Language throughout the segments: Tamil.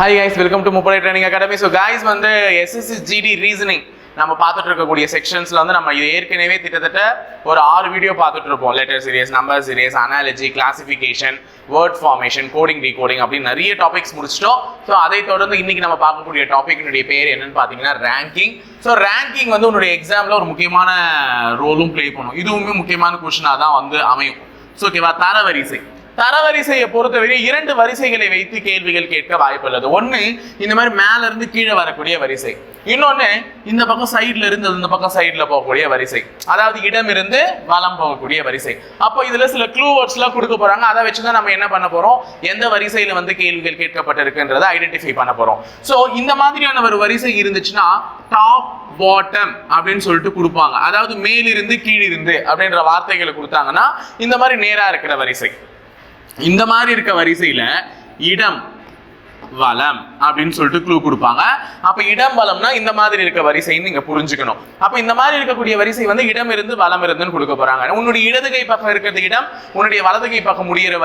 Hi guys, welcome to Mupalai Training Academy. So guys, வந்து SSC GD reasoning நம்ம பார்த்துட்டு இருக்கக்கூடிய செக்ஷன்ஸ்ல வந்து நம்ம இது ஏற்கனவே கிட்டத்தட்ட ஒரு 6 வீடியோ பார்த்துட்டு இருப்போம். Letter series, number series, analogy, classification, word formation, coding decoding அப்படின்னு நிறைய டாபிக்ஸ் முடிச்சிட்டோம். ஸோ அதை தொடர்ந்து இன்னைக்கு நம்ம பார்க்கக்கூடிய டாபிக்னுடைய பேர் என்னன்னு பார்த்தீங்கன்னா ரேங்கிங். ஸோ ரேங்கிங் வந்து உன்னுடைய எக்ஸாம்ல ஒரு முக்கியமான ரோலும் பிளே பண்ணும். இதுவுமே முக்கியமான கொஸ்டினாக தான் வந்து அமையும். ஸோ ஓகேவா, தரவரிசை. தரவரிசையை பொறுத்தவரை 2 வரிசைகளை வைத்து கேள்விகள் கேட்க வாய்ப்பு உள்ளது. ஒன்று இந்த மாதிரி மேல இருந்து கீழே வரக்கூடிய வரிசை, இன்னொன்று இந்த பக்கம் சைட்ல இருந்து இந்த பக்கம் சைட்ல போகக்கூடிய வரிசை, அதாவது இடம் இருந்து வலம் போகக்கூடிய வரிசை. அப்போ இதுல சில க்ளூ வேர்ட்ஸ் எல்லாம் கொடுக்க போறாங்க. அதை வச்சுதான் நம்ம என்ன பண்ண போறோம், எந்த வரிசையில வந்து கேள்விகள் கேட்கப்பட்டிருக்குன்றதை ஐடென்டிஃபை பண்ண போறோம். ஸோ இந்த மாதிரியான ஒரு வரிசை இருந்துச்சுன்னா டாப் பாட்டம் அப்படின்னு சொல்லிட்டு கொடுப்பாங்க. அதாவது மேலிருந்து கீழிருந்து அப்படின்ற வார்த்தைகளை கொடுத்தாங்கன்னா இந்த மாதிரி நேரா இருக்கிற வரிசை. இந்த மாதிரி இருக்க வரிசையில இடம் வலம் அப்படின்னு சொல்லிட்டு க்ளூ கொடுப்பாங்க. அப்ப இடம் வலம்னா இந்த மாதிரி இருக்க வரிசைன்னு நீங்க புரிஞ்சுக்கணும். அப்ப இந்த மாதிரி இருக்கக்கூடிய வரிசை வந்து இடம் இருந்து வலம் இருந்துன்னு கொடுக்க போறாங்க. உன்னுடைய இடது கை பக்கம் இருக்கிறது இடம், உன்னுடைய வலது கை பக்கம் முடிகிற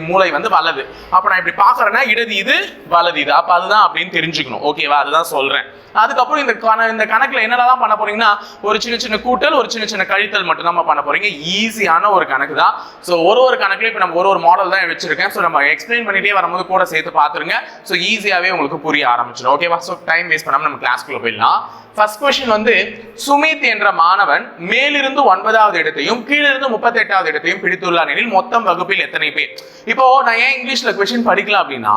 மூளை வந்து வலது. அப்ப நான் இப்படி பாக்குறேன்னா இடது இது வலது இது, அப்ப அதுதான் அப்படின்னு தெரிஞ்சுக்கணும். ஓகேவா, அதுதான் சொல்றேன். அதுக்கப்புறம் இந்த கணக்குல என்னெல்லாம் பண்ண போறீங்கன்னா ஒரு சின்ன சின்ன கூட்டல், ஒரு சின்ன சின்ன கழித்தல் மட்டும் தான் பண்ண போறீங்க. ஈஸியான ஒரு கணக்கு தான். ஸோ ஒரு கணக்குல இப்ப நம்ம ஒரு மாடல் தான் வச்சிருக்கேன். ஸோ நம்ம எக்ஸ்பிளைன் பண்ணிட்டே வரும்போது கூட சேர்த்து பாத்துருங்க. ஸோ ஈஸியாவே உங்களுக்கு புரிய ஆரம்பிச்சிடும். ஓகேவா, ஸோ டைம் வேஸ்ட் பண்ணாம நம்ம கிளாஸ்க்குள்ள போயிடலாம். ஃபர்ஸ்ட் கொஸ்டின் வந்து சுமித் என்ற மாணவன் மேலிருந்து 9வது இடத்தையும் கீழிருந்து 38வது இடத்தையும் பிடித்துள்ளார் எனில் மொத்தம் வகுப்பில் எத்தனை பேர்? இப்போ நான் ஏன் இங்கிலீஷ்ல கொஸ்டின் படிக்கலாம் அப்படின்னா,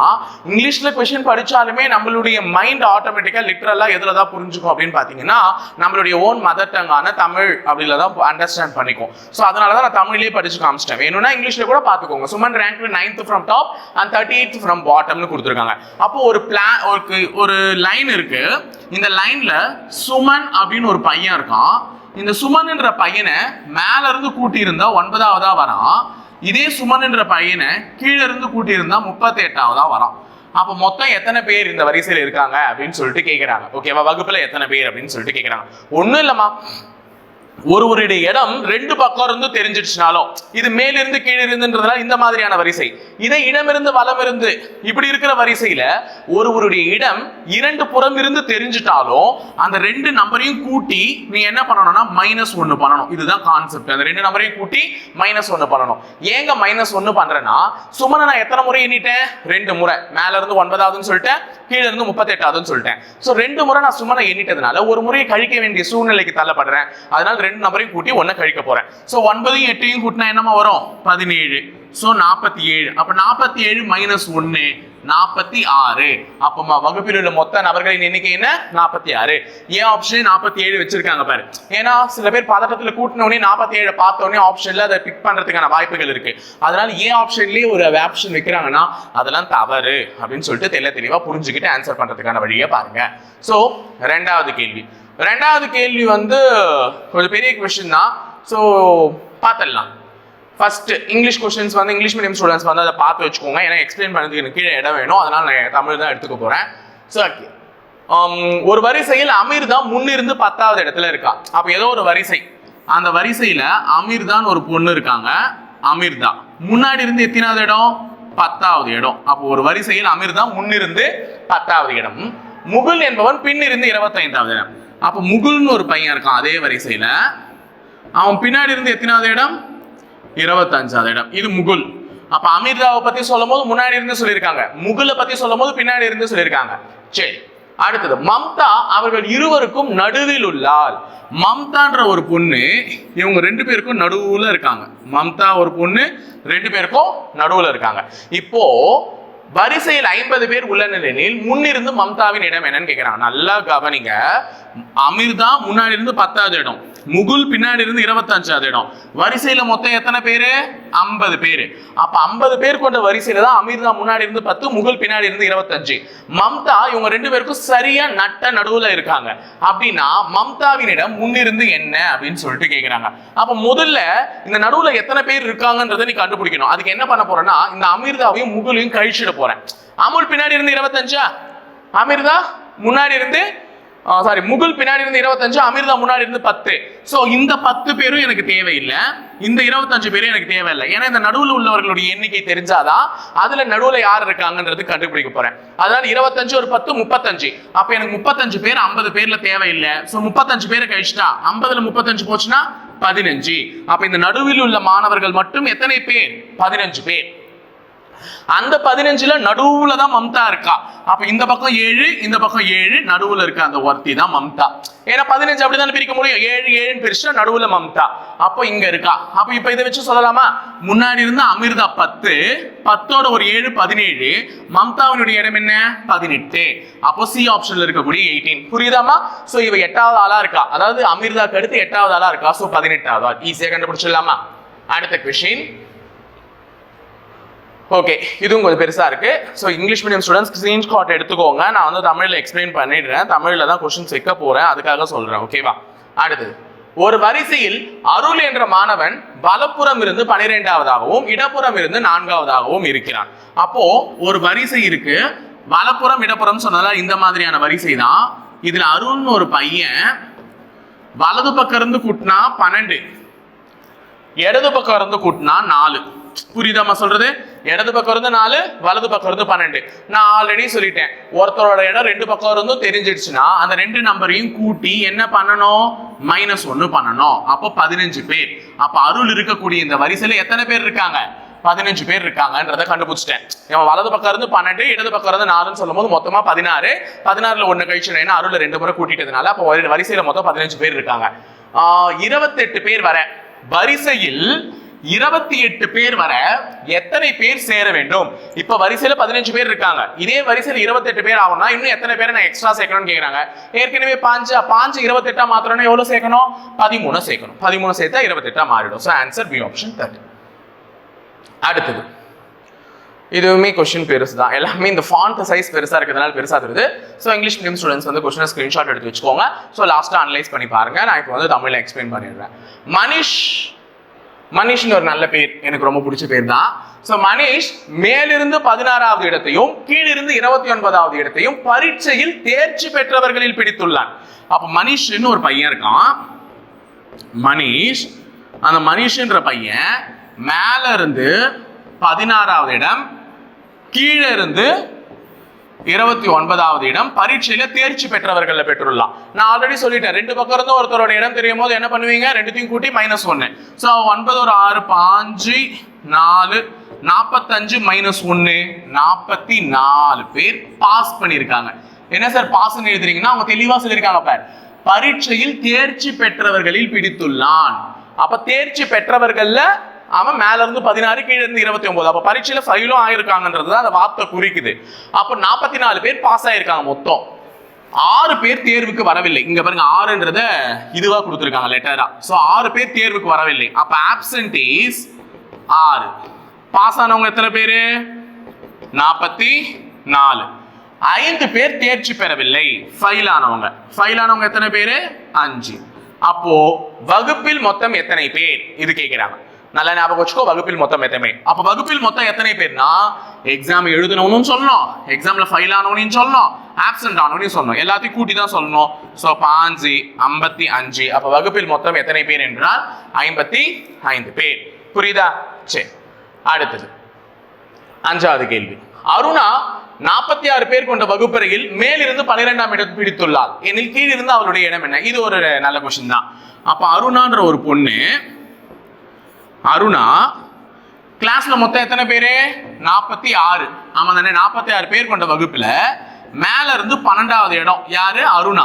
இங்கிலீஷ்ல கொஸ்டின் படிச்சாலுமே நம்மளுடைய மைண்ட் ஆட்டோமேட்டிக்கா லிட்டரலா எதுல தான் புரிஞ்சுக்கும் அப்படின்னு பாத்தீங்கன்னா நம்மளுடைய ஓன் மதர் டங்கான தமிழ் அப்படில தான் அண்டர்ஸ்டாண்ட் பண்ணிக்கும். ஸோ அதனாலதான் நான் தமிழ்லேயே படிச்சு காமிச்சிட்டேன். வேணும்னா இங்கிலீஷ்ல கூட பாத்துக்கோங்க. Suman rank 9th from top and 38th from bottomனு கொடுத்துருக்காங்க. அப்போ ஒரு லைன் இருக்கு. இந்த லைன்ல சுமன் அப்படின்னு ஒரு பையன் இருக்கான். இந்த சுமன் என்ற பையனை மேல இருந்து கூட்டி இருந்தா 9வதா வரான். இதே சுமன் என்ற பையனை கீழே இருந்து கூட்டி இருந்தா 38வதா வரான். அப்ப மொத்தம் எத்தனை பேர் இந்த வரிசையில இருக்காங்க அப்படின்னு சொல்லிட்டு கேட்கிறாங்க. ஓகேவா, வகுப்புல எத்தனை பேர் அப்படின்னு சொல்லிட்டு கேட்கிறாங்க. ஒண்ணும் இல்லம்மா, ஒருவருடைய இடம் 2 பக்கம் இருந்து தெரிஞ்சிடுச்சுனாலும் இது மேலிருந்து கீழே இருந்துன்றதுனால இந்த மாதிரியான வரிசை. இதை இடமிருந்து வலம் இருந்து இப்படி இருக்கிற வரிசையில ஒருவருடைய இடம் 2 புறம் இருந்து தெரிஞ்சிட்டாலும் அந்த 2 நம்பரையும் கூட்டி நீ என்ன பண்ணணும்னா -1 பண்ணணும். இதுதான் கான்செப்ட். அந்த 2 நம்பரையும் கூட்டி -1 பண்ணணும். ஏங்க -1 பண்றேன்னா, சுமனை நான் எத்தனை முறை எண்ணிட்டேன்? 2 முறை. மேல இருந்து 9வதுன்னு சொல்லிட்டேன், கீழே இருந்து 38வதுன்னு சொல்லிட்டேன். ஸோ 2 முறை நான் சுமனை எண்ணிட்டதுனால ஒரு முறையை கழிக்க வேண்டிய சூழ்நிலைக்கு தள்ளப்படுறேன். அதனால 2 நம்பரையும் கூட்டி 1 கழிக்க போறேன். சோ 9ஐயும் 8ஐயும் கூட்டினா என்னமா வரும்? 17. சோ 47. அப்ப 47 -1 46. அப்பமா வகுப்பில் உள்ள மொத்த நபர்களின் எண்ணிக்கை என்ன? 46. ஏன் ஆப்ஷன் 47 வச்சிருக்காங்க பாரு. ஏன்னா சில பேர் பதட்டத்துல கூட்டின உடனே 47 பார்த்த உடனே ஆப்ஷன்ல அதை பிக் பண்றதுக்கான வாய்ப்புகள் இருக்கு. அதனால ஏன் ஆப்ஷன்லயே ஒரு ஆப்ஷன் வைக்கிறாங்கன்னா அதெல்லாம் தவறு அப்படின்னு சொல்லிட்டு தெளிவா புரிஞ்சுக்கிட்டு ஆன்சர் பண்றதுக்கான வழியை பாருங்க. சோ ரெண்டாவது கேள்வி வந்து கொஞ்சம் பெரிய கொஸ்டின் தான். ஸோ பார்த்துடலாம். ஃபர்ஸ்ட் இங்கிலீஷ் கொஸ்டின்ஸ் வந்து இங்கிலீஷ் மீடியம் ஸ்டூடெண்ட்ஸ் வந்து அதை பார்த்து வச்சுக்கோங்க. ஏன்னா எக்ஸ்பிளைன் பண்ணுறதுக்கு எனக்கு கீழே இடம் வேணும். அதனால நான் தமிழ் தான் எடுத்துக்க போறேன். ஸோ ஒரு வரிசையில் அமீர் தான் முன்னிருந்து 10வது இடத்துல இருக்கா. அப்போ ஏதோ ஒரு வரிசை, அந்த வரிசையில அமீர் தான் ஒரு பொண்ணு இருக்காங்க. அமீர் தான் முன்னாடி இருந்து எத்தனாவது இடம்? 10வது இடம். அப்போ ஒரு வரிசையில் அமீர் தான் முன்னிருந்து 10வது இடம். முகுல் என்பவன் பின்னிருந்து 25வது இடம். அப்ப முகுல்னு ஒரு பையன் இருக்கான் அதே வரிசையில. அவன் பின்னாடி இருந்து எத்தனாவது இடம்? 25வது இடம். இது முகுல். அப்ப அமீர்தாவை பத்தி சொல்லும் போது முன்னாடி இருந்து சொல்லியிருக்காங்க, முகுலை பத்தி சொல்லும் போது பின்னாடி இருந்து சொல்லியிருக்காங்க. சரி, அடுத்தது மம்தா அவர்கள் இருவருக்கும் நடுவில் உள்ளாள். மம்தான்ற ஒரு பொண்ணு, இவங்க 2 பேருக்கும் நடுவுல இருக்காங்க. மம்தா ஒரு பொண்ணு, 2 பேருக்கும் நடுவுல இருக்காங்க. இப்போ வரிசையில் 50 பேர் உள்ள நிலையில் முன்னிருந்து மம்தாவின் இடம் என்னன்னு கேட்கிறாங்க. நல்லா கவனிங்க. அமீர் தான் முன்னாடி இருந்து 10வது இடம், முகுல் பின்னாடி இருந்து 25வது இடம். வரிசையில மொத்தம் எத்தனை பேரு? 50 பேரு. அப்ப 50 பேர் கொண்ட வரிசையில தான் அமீர் தான் முன்னாடி இருந்து 10, முகுல் பின்னாடி இருந்து 25. மம்தா இவங்க 2 பேருக்கும் சரியா நடுவுல இருக்காங்க. அப்படின்னா மம்தாவினிடம் முன்னிருந்து என்ன அப்படின்னு சொல்லிட்டு கேட்கிறாங்க. அப்ப முதல்ல இந்த நடுவுல எத்தனை பேர் இருக்காங்கன்றதை நீ கண்டுபிடிக்கணும். அதுக்கு என்ன பண்ண போறேன்னா, இந்த அமீர்தாவையும் முகுலையும் கழிச்சிட போறேன். அமுல் பின்னாடி இருந்து 25, அமீர்தா முன்னாடி இருந்து சாரி, முகுல் பின்னாடி இருந்து 25, அமிர்தா முன்னாடி இருந்து 10. சோ இந்த 10 பேரும் எனக்கு தேவையில்லை, இந்த 25 பேரும் எனக்கு தேவையில்லை. ஏன்னா இந்த நடுவில் உள்ளவர்களுடைய எண்ணிக்கை தெரிஞ்சாதான் அதுல நடுவுல யார் இருக்காங்கன்றது கண்டுபிடிக்க போறேன். அதனால 25 ஒரு 10 35. அப்ப எனக்கு 35 பேர் 50 பேர்ல தேவையில்லை. சோ 35 பேரை கழிச்சுட்டா 50ல 35 போச்சுன்னா 15. அப்ப இந்த நடுவில் உள்ள மாணவர்கள் மட்டும் எத்தனை பேர்? 15 பேர். அந்த 15ல நடுவுல தான் மம்தா இருக்கா. அப்ப இந்த பக்கம் 7, இந்த பக்கம் 7, நடுவுல இருக்க அந்த ஒருத்தி தான் மம்தா. ஏன்னா 15 அப்படிதான் பிரிக்க முடியும். 7 7 பிரிச்சா நடுவுல மம்தா. அப்ப இங்க இருக்கா. அப்ப இப்ப இதை வச்சு சொல்லலாமா? முன்னாடி இருந்து அமிர்தா 10, 10ஓட ஒரு 7 17, மம்தாவினுடைய இடம் என்ன? 18. அப்போ சி ஆப்ஷன்ல இருக்கக்கூடிய 18. புரியுதாமா? சோ இவ 8வது ஆளா இருக்கா, அதாவது அமிர்தாக்கு அடுத்து 8வது ஆளா இருக்கா. சோ 18வது ஆள். ஈஸியா கண்டுபிடிச்சிடலாமா? அடுத்த क्वेश्चन. ஓகே, இதுவும் கொஞ்சம் பெருசா இருக்கு. So English medium students screenshot எடுத்துக்கோங்க. நான் வந்து தமிழ்ல எக்ஸ்பிளைன் பண்ணிடுறேன். தமிழ்ல தான் கொஸ்டின்ஸ் வைக்க போறேன், அதுக்காக சொல்றேன். ஓகேவா? அடுத்தது, ஒரு வரிசையில் அருள் என்ற மாணவன் வலப்புறம் இருந்து 12வதாகவும் இடப்புறம் இருந்து 4வதாகவும் இருக்கிறான். அப்போ ஒரு வரிசை இருக்கு, வலப்புறம் இடப்புறம் சொன்னதால இந்த மாதிரியான வரிசை தான். இதுல அருள்னு ஒரு பையன் வலது பக்கம் இருந்து கூட்டினா 12, இடது பக்கம் இருந்து கூட்டினா 4. புரியுதாமா சொல்றது? இடது பக்கம் இருந்து 4, வலது பக்கம் இருந்து 12. நான் ஆல்ரெடி சொல்லிட்டேன், ஒருத்தரோட இடம் 2 பக்கம் இருந்தும் தெரிஞ்சிடுச்சுன்னா அந்த 2 நம்பரையும் கூட்டி என்ன பண்ணணும்? -1 பண்ணணும். அப்போ 15 பேர். அப்ப அருள் இருக்கக்கூடிய இந்த வரிசையில எத்தனை பேர் இருக்காங்க? 15 பேர் இருக்காங்கன்றதை கண்டுபிடிச்சிட்டேன். இவன் வலது பக்கம் இருந்து 12, இடது பக்கம் இருந்து 4ன்னு சொல்லும் போது மொத்தமா 16. 16ல 1 கழிச்சு, ஏன்னா அருள் 2 முறை கூட்டிட்டதுனால அப்போ வரிசையில மொத்தம் 15 பேர் இருக்காங்க. 28 பேர் வர வரிசையில் 28 பேர் வர எத்தனை பேர் சேர வேண்டும்? இப்ப வரிசையில 15 பேர் இருக்காங்க. இதே வரிசையில 28 பேர் ஆகும்னா இன்னும் எத்தனை பேரை நான் எக்ஸ்ட்ரா சேர்க்கணும்னு கேக்குறாங்க. ஏற்கனவே 5 28 மாத்திரம்னா எவ்வளவு சேர்க்கணும்? 13 சேர்க்கணும். 13 சேர்த்தா 28 மாறிடும். So answer B option 30. அடுத்தது, இதுவுமே கொஸ்டின் பெருசு தான். எல்லாமே இந்த ஃபாண்ட் சைஸ் பெருசா இருக்கிறதுனால பெருசா தெரியுது. ஸோ இங்கிலீஷ் மீடியம் ஸ்டூடெண்ட்ஸ் வந்து கொஸ்டினை ஸ்கிரீன்ஷாட் எடுத்து வச்சுக்கோங்க. ஸோ லாஸ்ட்டாக அனலைஸ் பண்ணி பாருங்க. நான் இப்போ வந்து தமிழ்ல எக்ஸ்பிளைன் பண்ணிடுறேன். மனிஷ்னு ஒரு நல்ல பேர், எனக்கு ரொம்ப பிடிச்ச பேர் தான். ஸோ மனிஷ் மேலிருந்து 16வது இடத்தையும் கீழிருந்து 29வது இடத்தையும் பரீட்சையில் தேர்ச்சி பெற்றவர்களில் பிடித்துள்ளான். அப்ப மனிஷ்னு ஒரு பையன் இருக்கான். மனிஷ், அந்த மனிஷ்ன்ற பையன் மேல இருந்து 16வது இடம், கீழே இருந்து 29வது இடம் பரீட்சையில தேர்ச்சி பெற்றவர்கள் பெற்றுள்ளான். நான் ஆல்ரெடி சொல்லிட்டேன், 2 பக்கம் இருந்து ஒருத்தரோட இடம் தெரியும் போது என்ன பண்ணுவீங்க? 2த்தையும் கூட்டி -1. சோ 9 ஒரு 6 5 4 45 -1 44 பேர் பாஸ் பண்ணிருக்காங்க. என்ன சார் பாஸ் எழுதுறீங்கன்னா அவங்க தெளிவா சொல்லியிருக்காங்க பார், பரீட்சையில் தேர்ச்சி பெற்றவர்களில் பிடித்துள்ளான். அப்ப தேர்ச்சி பெற்றவர்கள்ல அவன் மேல இருந்து 16, கீழே இருந்து 29. அப்ப பரீட்சையில ஃபெயிலும் ஆயிருக்காங்கன்றது அந்த வார்த்தை குறிக்குது. அப்ப 44 பேர் பாஸ் ஆயிருக்காங்க. மொத்தம் 6 பேர் தேர்வுக்கு வரவில்லை. இங்க பாருங்க 6ன்றத இதுவா கொடுத்திருக்காங்க லெட்டரா. சோ 6 பேர் தேர்வுக்கு வரவில்லை. அப்ப ஆப்சென்டீஸ் 6. பாஸ் ஆனவங்க எத்தனை பேரு? 44. 5 பேர் தேர்ச்சி பெறவில்லை. ஃபெயில் ஆனவங்க எத்தனை பேரு? 5. அப்போ வகுப்பில் மொத்தம் எத்தனை பேர்? இது கேட்கிறாங்க. நல்லா ஞாபகம் வச்சுக்கோ, வகுப்பில் மொத்தம் எத்தனை? அப்ப வகுப்பில் மொத்தம் எத்தனை பேர்னா எக்ஸாம் எழுதுனவனும் சொல்லணும், எக்ஸாம்ல ஃபெயில் ஆனவனையும் சொல்லணும், ஆப்சென்ட் ஆனவனையும் சொல்லணும், எல்லாத்தையும் கூட்டி தான் சொல்லணும். சோ 5 55. அப்ப வகுப்பில் மொத்தம் எத்தனை பேர் என்றால் 55 பேர். புரியுதா? சரி, அடுத்தது 5வது கேள்வி. அருணா 46 பேர் கொண்ட வகுப்பறையில் மேலிருந்து 12ஆம் இடம் பிடித்துள்ளார் எனில் கீழிருந்து அவருடைய இடம் என்ன? இது ஒரு நல்ல கொஸ்டின் தான். அப்ப அருணான்ற ஒரு பொண்ணு, அருணா கிளாஸ்ல மொத்தம் எத்தனை பேரு? 46. ஆமா தானே? 46 பேர் கொண்ட வகுப்புல மேல இருந்து 12வது இடம் யாரு? அருணா.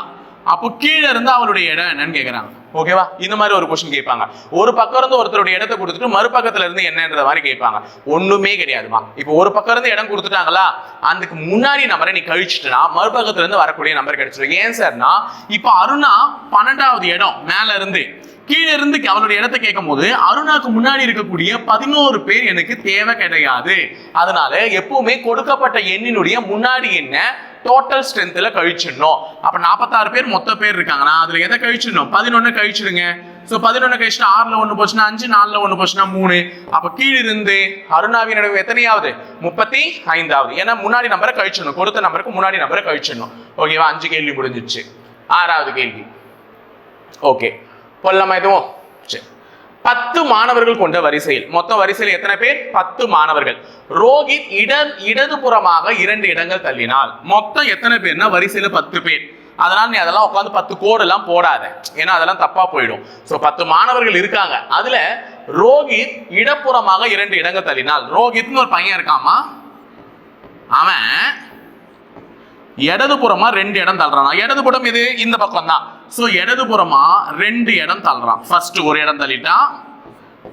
அப்போ கீழே இருந்து அவளுடைய இடம் என்னன்னு கேக்குறாங்க. ஓகேவா? இந்த மாதிரி ஒரு கொஸ்டின் கேட்பாங்க. ஒரு பக்கம் இருந்து ஒருத்தருடைய இடத்தை கொடுத்துட்டு மறுபக்கத்துல இருந்து என்னன்ற மாதிரி கேட்பாங்க. ஒண்ணுமே கிடையாதுமா. இப்போ ஒரு பக்கம் இருந்து இடம் கொடுத்துட்டாங்களா, அதுக்கு முன்னாடி நம்பரை நீ கழிச்சுட்டா மறுபக்கத்துல இருந்து வரக்கூடிய நம்பர் கிடைச்சிடும். ஏன் சார்னா இப்ப அருணா 12வது இடம் மேல இருந்து, கீழே இருந்து அவளுடைய இடத்தை கேட்கும் போது அருணாக்கு முன்னாடி இருக்கக்கூடிய 11 பேர் எனக்கு தேவை கிடையாது. அதனால எப்பவுமே கொடுக்கப்பட்ட எண்ணினுடைய முன்னாடி என்ன டோட்டல் ஸ்ட்ரென்த்ல கழிச்சிடணும். அப்ப 46 பேர் மொத்த பேர் இருக்காங்கன்னா அதுல எதை கழிச்சிடணும்? 11 கழிச்சிடுங்க. சோ 11 கழிச்சுட்டு 6ல 1 போச்சுன்னா 5, 4ல 1 போச்சுன்னா 3. அப்ப கீழே இருந்து அருணாவின் நடுவு எத்தனையாவது? 35வது. ஏன்னா முன்னாடி நம்பரை கழிச்சிடணும், கொடுத்த நம்பருக்கு முன்னாடி நம்பரை கழிச்சிடணும். ஓகேவா? 5 கேள்வி முடிஞ்சிச்சு. ஆறாவது கேள்வி. ஓகே, போடலாமா இதுவும்? சரி. 10 மாணவர்கள் கொண்ட வரிசையில், மொத்த வரிசையில் எத்தனை பேர்? 10 மாணவர்கள். ரோஹித் இடதுபுறமாக 2 இடங்கள் தள்ளினால் மொத்தம் எத்தனை பேர்னா வரிசையில 10 பேர். அதனால நீ அதெல்லாம் உட்காந்து 10 கோடு எல்லாம் போடாத, ஏன்னா அதெல்லாம் தப்பா போயிடும். சோ 10 மாணவர்கள் இருக்காங்க, அதுல ரோஹித் இடப்புறமாக 2 இடங்கள் தள்ளினால், ரோஹித்னு ஒரு பையன் இருக்காமா, அவன் இடதுபுறமா 2 இடம் தள்ளுறான். இடதுபுறம் இது இந்த பக்கம் தான். சோ இடதுபுறமா 2 இடம் தள்ளுறான். ஃபர்ஸ்ட் ஒரு இடம் தள்ளிட்டான்,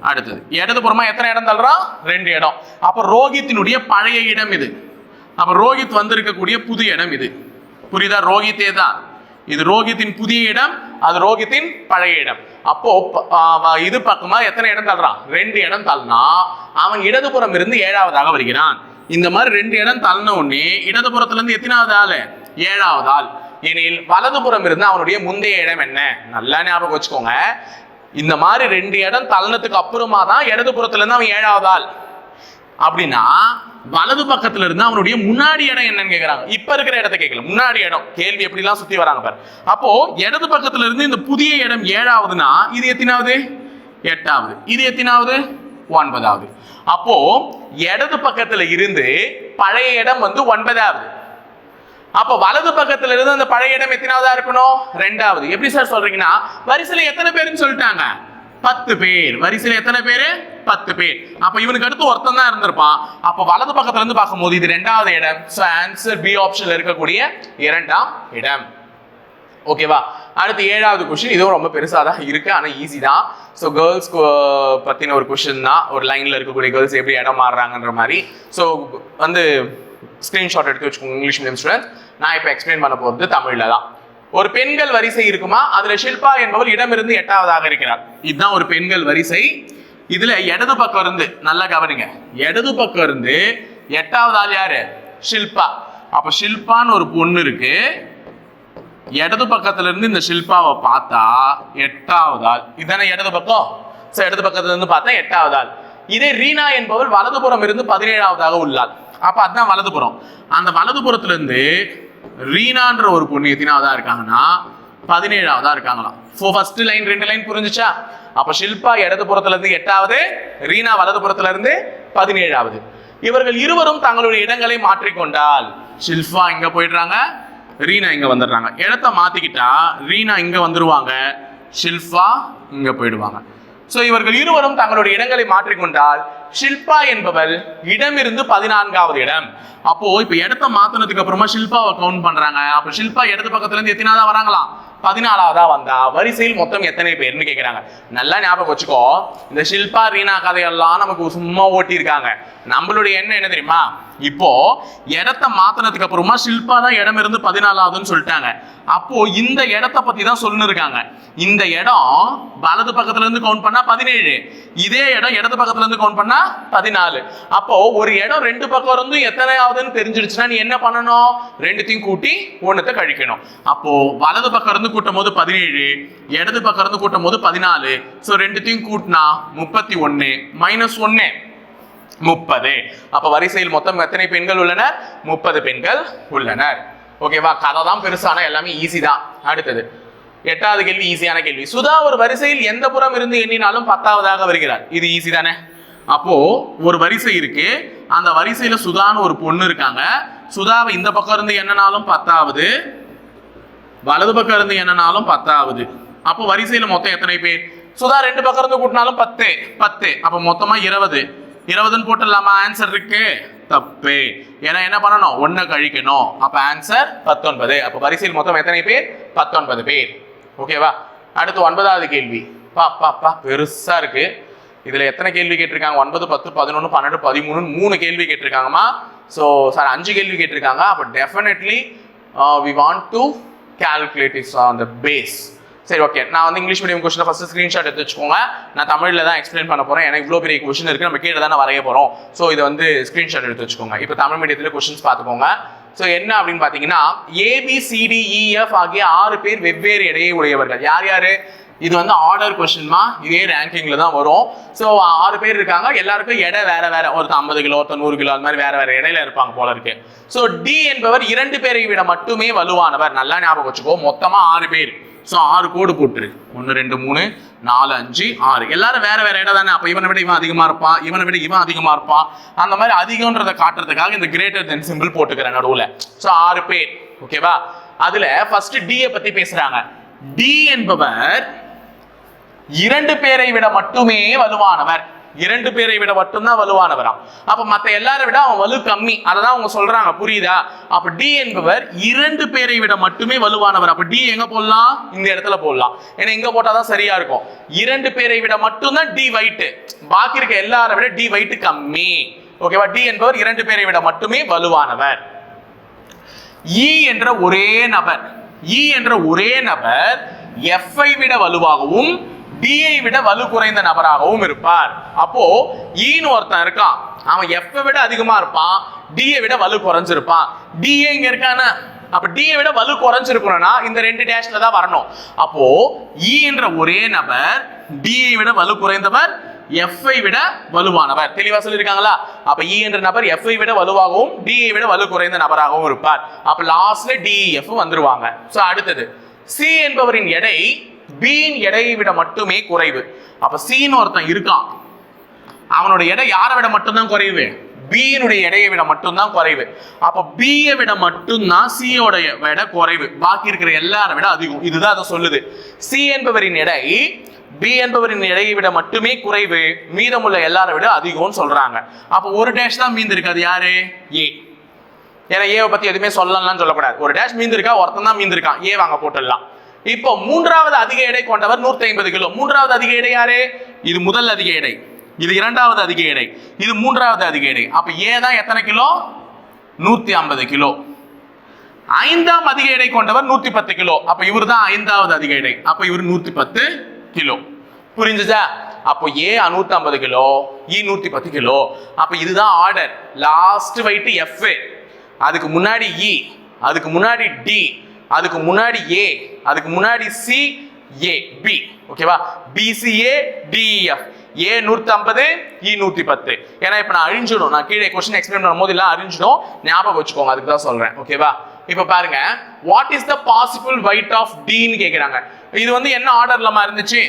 அடுத்தது இடதுபுறமா எத்தனை இடம் தள்ளுறான்? 2 இடம். அப்ப ரோஹித்தினுடைய பழைய இடம் இது. அப்ப ரோஹித் வந்திருக்கக்கூடிய புது இடம் இது. புரியுதா? ரோஹித்தே தான் இது. ரோஹித்தின் புதிய இடம், அது ரோஹித்தின் பழைய இடம். அப்போ இது பக்கமா எத்தனை இடம் தள்ளுறான்? 2 இடம் தள்ளினா அவன் இடதுபுறம் இருந்து 7வதாக வருகிறான். இந்த மாதிரி 2 இடம் தள்ளின உடனே இடதுபுறத்துல இருந்து எத்தனாவது ஆளு? 7வது ஆள். எனில் வலதுபுறம் இருந்து அவனுடைய முந்தைய இடம் என்ன? நல்லா ஞாபகம் வச்சுக்கோங்க. இந்த மாதிரி 2 இடம் தள்ளினதுக்கு அப்புறமா தான் இடதுபுறத்துல இருந்து அவன் 7வது ஆள். அப்படின்னா வலது பக்கத்துல இருந்து அவனுடைய முன்னாடி இடம் என்னன்னு கேக்குறாங்க. இப்ப இருக்கிற இடத்தை கேட்கல, முன்னாடி இடம். கேள்வி எப்படி எல்லாம் சுத்தி வராங்க பாரு. அப்போ இடது பக்கத்துல இருந்து இந்த புதிய இடம் 7வதுனா இது எத்தனாவது? 8வது. இது எத்தனாவது? 9வது. அப்போ இடது பக்கத்துல இருந்து பழைய இடம் 9வது. அப்ப வலது பக்கத்துல இருந்து அந்த பழைய இடம் எத்தனாவதா இருக்கணும்? 2வது. எப்படி சார் சொல்றீங்கன்னா வரிசையில எத்தனை பேருன்னு சொல்லிட்டாங்க? 10 பேர். வரிசையில எத்தனை பேரு? 10 பேர். அப்ப இவனுக்கு அடுத்து ஒருத்தன் தான் இருந்திருப்பான். அப்ப வலது பக்கத்துல இருந்து பார்க்கும்போது இது 2வது இடம். சோ ஆன்சர் பி ஆப்ஷன்ல இருக்கக்கூடிய 2ஆம் இடம். ஓகேவா? அடுத்து 7வது क्वेश्चन. இதுவும் ரொம்ப பெருசா தான் இருக்கு, ஆனா ஈஸி தான். சோ கேர்ள்ஸ் பத்தின ஒரு क्वेश्चन தான். ஒரு லைன்ல இருக்கக்கூடிய கேர்ள்ஸ் எப்படி இடம் மாறுறாங்கன்ற மாதிரி. சோ வந்து ஸ்கிரீன்ஷாட் எடுத்து வச்சுக்கோங்க இங்கிலீஷ் மீடியம் ஸ்டூடெண்ட்ஸ். நான் இப்ப எக்ஸ்பிளைன் பண்ண போறது தமிழ்ல தான். ஒரு பெண்கள் வரிசை இருக்குமா, அதுல ஷில்பா என்பவள் இடமிருந்து 8வதாக இருக்கிறார். இதுதான் ஒரு பெண்கள் வரிசை. இதுல இடது பக்கம் இருந்து நல்லா கவனிங்க, இடது பக்கம் இருந்து 8வது ஆள் யாரு? ஷில்பா. அப்ப ஷில்பான்னு ஒரு பொண்ணு இருக்கு. இடது பக்கத்துல இருந்து இந்த ஷில்பாவை பார்த்தா 8வது ஆள். இதுதானே இடது பக்கம். சோ இடது பக்கத்துல இருந்து பார்த்தா 8வது ஆள். இதே ரீனா என்பவள் வலதுபுறம் இருந்து 17வதாக உள்ளாள். அப்ப அதுதான் வலதுபுறம். அந்த வலதுபுறத்துல இருந்து ரீனான்ற ஒரு பொண்ணு எத்தனாவதா இருக்காங்கன்னா 17வதா இருக்காங்களாம். ஃபர்ஸ்ட் லைன் 2 லைன் புரிஞ்சுச்சா? அப்ப ஷில்பா இடதுபுறத்துல இருந்து 8வது, ரீனா வலதுபுறத்துல இருந்து 17வது. இவர்கள் இருவரும் தங்களுடைய இடங்களை மாற்றிக்கொண்டால் ஷில்பா இங்க போயிடுறாங்க, ரீனா இங்க வந்துடுறாங்க. இடத்தை மாத்திக்கிட்டா ரீனா இங்க வந்துருவாங்க, ஷில்பா இங்க போயிடுவாங்க. சோ இவர்கள் இருவரும் தங்களுடைய இடங்களை மாற்றிக்கொண்டால் ஷில்பா என்பவள் இடமிருந்து 14வது இடம். அப்போ இப்ப இடத்தை மாத்தினதுக்கு அப்புறமா ஷில்பாவை கவுண்ட் பண்றாங்க. அப்ப ஷில்பா இடது பக்கத்துல இருந்து எத்தனாவதா வராங்களாம்? 14வதா வந்தா வரிசையில் மொத்தம் எத்தனை பேர்னு கேக்குறாங்க. நல்லா ஞாபகம் வச்சுக்கோ, இந்த ஷில்பா ரீனா கதையெல்லாம் நமக்கு சும்மா ஓட்டி இருக்காங்க. நம்மளுடைய எண்ணம் என்ன தெரியுமா? இப்போ இடத்தை மாத்தினதுக்கு அப்புறமா ஷில்பா தான் இடம் இருந்து 14வதுன்னு சொல்லிட்டாங்க. அப்போ இந்த இடத்தை பத்தி தான் சொல்லணும் இருக்காங்க. இந்த இடம் வலது பக்கத்துல இருந்து கவுண்ட் பண்ணா 17, இதே இடம் இடது பக்கத்துல இருந்து கவுண்ட் பண்ணா 14. அப்போ ஒரு இடம் 2 பக்கம் இருந்து எத்தனையாவதுன்னு தெரிஞ்சிடுச்சுன்னா நீ என்ன பண்ணணும்? 2த்தையும் கூட்டி 1த்தை கழிக்கணும். அப்போ வலது பக்கம் இருந்து கூட்டும் போது 17, இடது பக்கம் இருந்து கூட்டும் போது 14. சோ 2த்தையும் கூட்டினா 31 மைனஸ் 1 30. அப்ப வரிசையில் மொத்தம் எத்தனை பெண்கள் உள்ளனர்? 30 பெண்கள் உள்ளனர். ஓகேவா? கதை தான் பெருசான, எல்லாமே ஈஸி தான். அடுத்தது 8வது கேள்வி, ஈஸியான கேள்வி. சுதா ஒரு வரிசையில் எந்த புறம் இருந்து எண்ணினாலும் 10வதாக வருகிறார். இது ஈஸி தானே? அப்போ ஒரு வரிசை இருக்கு, அந்த வரிசையில சுதான்னு ஒரு பொண்ணு இருக்காங்க. சுதாவை இந்த பக்கம் இருந்து எண்ணினாலும் 10வது, வலது பக்கம் இருந்து எண்ணினாலும் 10வது. அப்போ வரிசையில மொத்தம் எத்தனை பேர்? சுதா 2 பக்கம் இருந்து கூட்டினாலும் 10. அப்ப மொத்தமா 20ன்னு போட்டுடலாமா? ஆன்சர் இருக்கு தப்பு. ஏன்னா என்ன பண்ணணும்? 1 கழிக்கணும். அப்ப ஆன்சர் 19. அப்ப வரிசையில் மொத்தம் எத்தனை பேர்? 19 பேர். ஓகேவா? அடுத்து 9வது கேள்வி. பா பெருசா இருக்கு. இதுல எத்தனை கேள்வி கேட்டிருக்காங்க? 9, 10, 11, 12, 13 3 கேள்வி கேட்டிருக்காங்கம்மா. ஸோ சார் 5 கேள்வி கேட்டிருக்காங்க. அப்ப definitely we want to calculate this on the base. சரி, ஓகே. நான் வந்து English medium question first screenshot எடுத்து வச்சுக்கோங்க. நான் தமிழ்ல தான் எக்ஸ்பிளைன் பண்ண போறேன். எனக்கு இவ்வளோ பெரிய கொஸ்டின் இருக்கு, நம்ம கீழே தானே வரைய போறோம். ஸோ இது வந்து ஸ்கிரீன்ஷாட் எடுத்து வச்சுக்கோங்க. இப்போ தமிழ் மீடியத்தில் கொஸ்டின்ஸ் பார்த்துக்கோங்க. ஸோ என்ன அப்படின்னு பார்த்தீங்கன்னா, ABCDEF ஆகிய 6 பேர் வெவ்வேறு எடையை உடையவர்கள். யார் யாரு? இது வந்து ஆர்டர் கொஸ்டின்மா, இதே ரேங்கிங்ல தான் வரும். ஸோ 6 பேர் இருக்காங்க, எல்லாருக்கும் எடை வேற வேற, ஒருத்தர் 50 கிலோ, ஒருத்தர் 100 கிலோ, அது மாதிரி வேற வேற இடையில இருப்பாங்க போல இருக்கு. ஸோ டி என்பவர் 2 பேரை விட மட்டுமே வலுவானவர். நல்லா ஞாபகம் வச்சுக்கோ, மொத்தமா 6 பேர். ஸோ 6 கோடு போட்டுரு, 1 2 3 4 5 6, எல்லாரும் வேற வேற இடம் தானே. அப்ப இவனை விட இவன் அதிகமா இருப்பான், இவனை விட இவன் அதிகமா இருப்பான். அந்த மாதிரி அதிகம்ன்றதை காட்டுறதுக்காக இந்த கிரேட்டர் தென் சிம்பிள் போட்டுக்கிறேன் நடுவுல. ஸோ 6 பேர். ஓகேவா? அதுல ஃபர்ஸ்ட் டி பத்தி பேசுறாங்க. டி என்பவர் 2 பேரை விட மட்டுமே வலுவானவர். 2 பேரை விட மட்டும்தான் வலுவானவராம். அப்ப மத்த எல்லாரை விட அவன் வலு கம்மி, அததான் அவங்க சொல்றாங்க. புரியுதா? அப்ப டி என்பவர் 2 பேரை விட மட்டுமே வலுவானவர். அப்ப டி எங்க போடலாம்? இந்த இடத்துல போடலாம். ஏன்னா இங்க போட்டாதான் சரியா இருக்கும். 2 பேரை விட மட்டும்தான் டி வைட், பாக்கி இருக்க எல்லாரை விட டி வைட் கம்மி. ஓகேவா? டி என்பவர் 2 பேரை விட மட்டுமே வலுவானவர். இ என்ற ஒரே நபர் எஃப் ஐ விட வலுவாகவும் டிஐ விட வலு குறைந்த நபராகவும் இருப்பார். அப்போ ஈன்னு ஒருத்தன் இருக்கான், அவன் எஃப் விட அதிகமா இருப்பான், டிஐ விட வலு குறைஞ்சிருப்பான். டிஐ இங்க இருக்கான, அப்ப டிஐ விட வலு குறைஞ்சிருக்கணும்னா இந்த 2 டேஷ்ல தான் வரணும். அப்போ இ என்ற ஒரே நபர் டிஐ விட வலு குறைந்தவர், எஃப் ஐ விட வலுவானவர். தெளிவா சொல்லிருக்காங்களா? அப்ப இ என்ற நபர் எஃப் ஐ விட வலுவாகவும் டிஐ விட வலு குறைந்த நபராகவும் இருப்பார். அப்ப லாஸ்ட்ல டிஎஃப் வந்துருவாங்க. சோ அடுத்தது சி என்பவரின் எடை B இன் எடையை விட மட்டுமே குறைவு. அப்ப சின்னு ஒருத்தன் இருக்கான், அவனோட எடை யாரை விட மட்டும்தான் குறைவு? B இனுடைய எடையை விட மட்டும்தான் குறைவு. அப்ப B ஐ விட மட்டும்தான் C யோட விட குறைவு, பாக்கி இருக்கிற எல்லாரை விட அதிகம். இதுதான் அதை சொல்லுது. C என்பவரின் எடை B என்பவரின் எடையை விட மட்டுமே குறைவு, மீதமுள்ள எல்லாரை விட அதிகம்னு சொல்றாங்க. அப்ப ஒரு டேஷ் தான் மீந்து இருக்கு, அது யாரு? A. ஏன்னா ஏவை பத்தி எதுவுமே சொல்லலாம் சொல்லக்கூடாது. ஒரு டேஷ் மீந்து இருக்கா, ஒருத்தன் தான் மீந்து இருக்கான், ஏ வாங்க போட்டுடலாம். இப்போ மூன்றாவது அதிக எடை கொண்டவர் 150 கிலோ. மூன்றாவது அதிக எடை யாரு? இது முதல் அதிக எடை, இது இரண்டாவது அதிக எடை, இது மூன்றாவது அதிக எடை. அப்ப ஏ தான் எத்தனை கிலோ? 150 கிலோ. ஐந்தாம் அதிக எடை கொண்டவர் 110 கிலோ. அப்ப இவர் தான் ஐந்தாவது அதிக எடை. அப்ப இவர் 110 கிலோ. புரிஞ்சுச்சா? அப்போ ஏ 150 கிலோ, இ 110 கிலோ. அப்ப இதுதான் ஆர்டர். லாஸ்ட் வெயிட் எஃப், அதுக்கு முன்னாடி இ, அதுக்கு முன்னாடி டி, அதுக்கு முன்னாடி ஏ, அதுக்கு முன்னாடி சி, ஏ, பி. ஓகேவா? B C A D F. A 150, E 110. ஏன்னா இப்ப நான் அழிஞ்சிடும், நான் கீழே கொஸ்டின் எக்ஸ்பிளைன் பண்ணும்போது எல்லாம் அழிஞ்சிடும், ஞாபகம் வச்சுக்கோங்க, அதுக்கு தான் சொல்றேன். ஓகேவா? இப்ப பாருங்க, what is the possible weight of டின்னு கேக்குறாங்க. இது வந்து என்ன ஆர்டர்லமா இருந்துச்சு?